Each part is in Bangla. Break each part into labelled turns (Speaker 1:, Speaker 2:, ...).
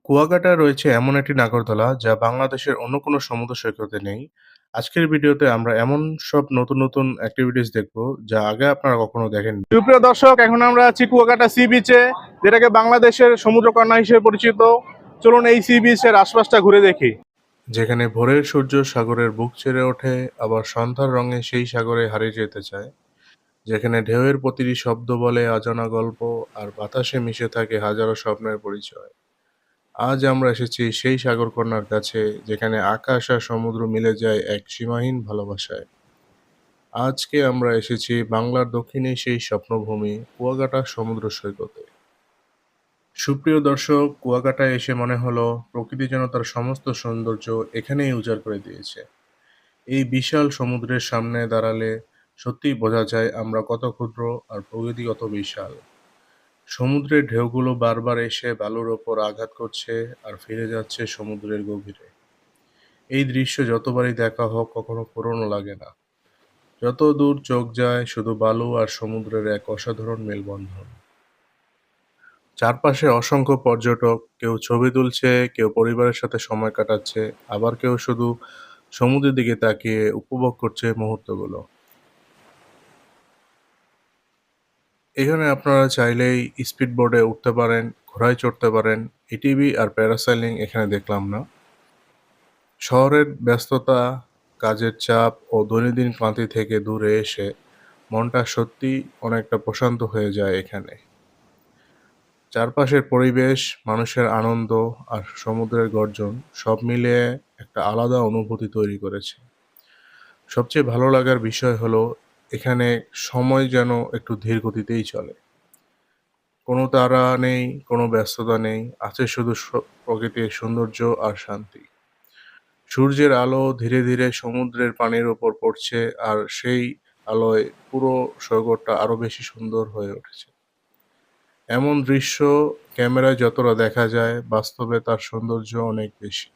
Speaker 1: কুয়াকাটা রয়েছে এমন একটি নাগরদোলা যা বাংলাদেশের অন্য কোনো সমুদ্র সৈকতে নেই। আজকের ভিডিওতে আমরা এমন সব নতুন নতুন অ্যাক্টিভিটিস দেখব যা আগে আপনারা কখনো দেখেননি। সুপ্রিয় দর্শক, এখন আমরা আছি কুয়াকাটা সি বিচে, যেটাকে বাংলাদেশের সমুদ্রকন্যা হিসেবে পরিচিত। চলুন এই সি বিচের আশপাশটা ঘুরে দেখি। যেখানে ভোরের সূর্য সাগরের বুক ছেড়ে ওঠে, আবার সন্ধ্যার রঙে সেই সাগরে হারিয়ে যেতে চায়। যেখানে ঢেউয়ের প্রতিটি শব্দ বলে অজানা গল্প, আর বাতাসে মিশে থাকে হাজারো স্বপ্নের পরিচয়। আজ আমরা এসেছি সেই সাগরকন্যার কাছে, যেখানে আকাশ আর সমুদ্র মিলে যায় এক সীমাহীন ভালোবাসায়। আজকে আমরা এসেছি বাংলার দক্ষিণে সেই স্বপ্নভূমি কুয়াকাটা সমুদ্র সৈকতে। সুপ্রিয় দর্শক, কুয়াকাটায় এসে মনে হলো প্রকৃতি যেন তার সমস্ত সৌন্দর্য এখানেই উজাড় করে দিয়েছে। এই বিশাল সমুদ্রের সামনে দাঁড়ালে সত্যিই বোঝা যায় আমরা কত ক্ষুদ্র আর প্রকৃতি কত বিশাল। সমুদ্রের ঢেউগুলো বারবার এসে বালুর ওপর আঘাত করছে আর ফিরে যাচ্ছে সমুদ্রের গভীরে। এই দৃশ্য যতবারই দেখা হোক কখনো পুরনো লাগে না। যত দূর চোখ যায় শুধু বালু আর সমুদ্রের এক অসাধারণ মেলবন্ধন। চারপাশে অসংখ্য পর্যটক, কেউ ছবি তুলছে, কেউ পরিবারের সাথে সময় কাটাচ্ছে, আবার কেউ শুধু সমুদ্রের দিকে তাকিয়ে উপভোগ করছে মুহূর্তগুলো। এখানে আপনারা চাইলেই স্পিড বোর্ডে উঠতে পারেন, ঘোড়ায় চড়তে পারেন। এটিভি আর প্যারাসাইলিং এখানে দেখলাম না। শহরের ব্যস্ততা, কাজের চাপ ও দৈনন্দিন ক্লান্তি থেকে দূরে এসে মনটা সত্যিই অনেকটা প্রশান্ত হয়ে যায় এখানে। চারপাশের পরিবেশ, মানুষের আনন্দ আর সমুদ্রের গর্জন সব মিলিয়ে একটা আলাদা অনুভূতি তৈরি করেছে। সবচেয়ে ভালো লাগার বিষয় হলো এখানে সময় যেন একটু ধীর গতিতেই চলে। কোনো তাড়া নেই, কোনো ব্যস্ততা নেই, আছে শুধু প্রকৃতির সৌন্দর্য আর শান্তি। সূর্যের আলো ধীরে ধীরে সমুদ্রের পানির ওপর পড়ছে, আর সেই আলোয় পুরো সৈকতটা আরো বেশি সুন্দর হয়ে উঠেছে। এমন দৃশ্য ক্যামেরায় যতটা দেখা যায়, বাস্তবে তার সৌন্দর্য অনেক বেশি।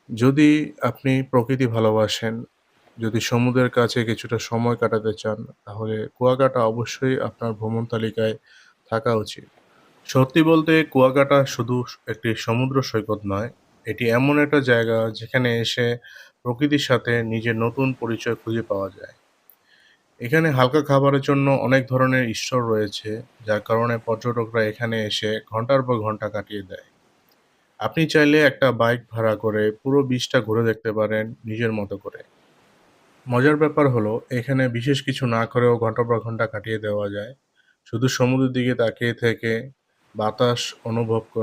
Speaker 1: যদি আপনি প্রকৃতি ভালোবাসেন, যদি সমুদ্রের কাছে কিছুটা সময় কাটাতে চান, তাহলে কুয়াকাটা অবশ্যই আপনার ভ্রমণ তালিকায় থাকা উচিত। সত্যি বলতে কুয়াকাটা শুধু একটি সমুদ্র সৈকত নয়, এটি এমন একটা জায়গা যেখানে এসে প্রকৃতির সাথে নিজের নতুন পরিচয় খুঁজে পাওয়া যায়। এখানে হালকা খাবারের জন্য অনেক ধরনের স্টোর রয়েছে, যার কারণে পর্যটকরা এখানে এসে ঘন্টার পর ঘন্টা কাটিয়ে দেয়। আপনি চাইলে একটা বাইক ভাড়া করে পুরো বিচটা ঘুরে দেখতে পারেন নিজের মতো করে। মজার ব্যাপার হলো এখানে বিশেষ কিছু না করেও ঘন্টার পর ঘন্টা কাটিয়ে দেওয়া যায়, শুধু সমুদ্রের দিকে তাকিয়ে থেকে বাতাস অনুভব করে।